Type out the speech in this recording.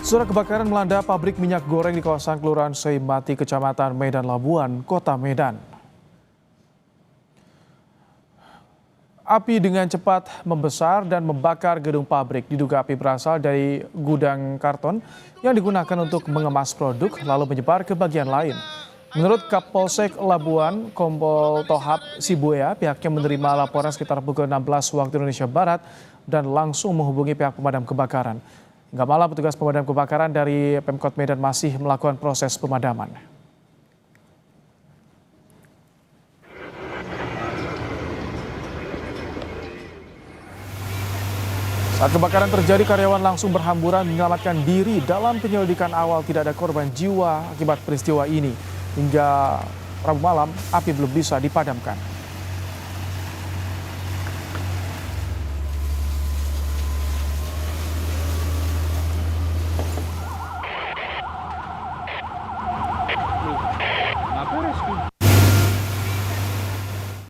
Surat kebakaran melanda pabrik minyak goreng di kawasan Kelurahan Sei Mati, Kecamatan Medan Labuhan, Kota Medan. Api dengan cepat membesar dan membakar gedung pabrik. Diduga api berasal dari gudang karton yang digunakan untuk mengemas produk lalu menyebar ke bagian lain. Menurut Kapolsek Labuhan, Kompol Tohap Sibuea, pihaknya menerima laporan sekitar pukul 16 waktu Indonesia Barat dan langsung menghubungi pihak pemadam kebakaran. Hingga malam, petugas pemadam kebakaran dari Pemko Medan masih melakukan proses pemadaman. Saat kebakaran terjadi, karyawan langsung berhamburan menyelamatkan diri. Dalam penyelidikan awal, tidak ada korban jiwa akibat peristiwa ini. Hingga Rabu malam, api belum bisa dipadamkan.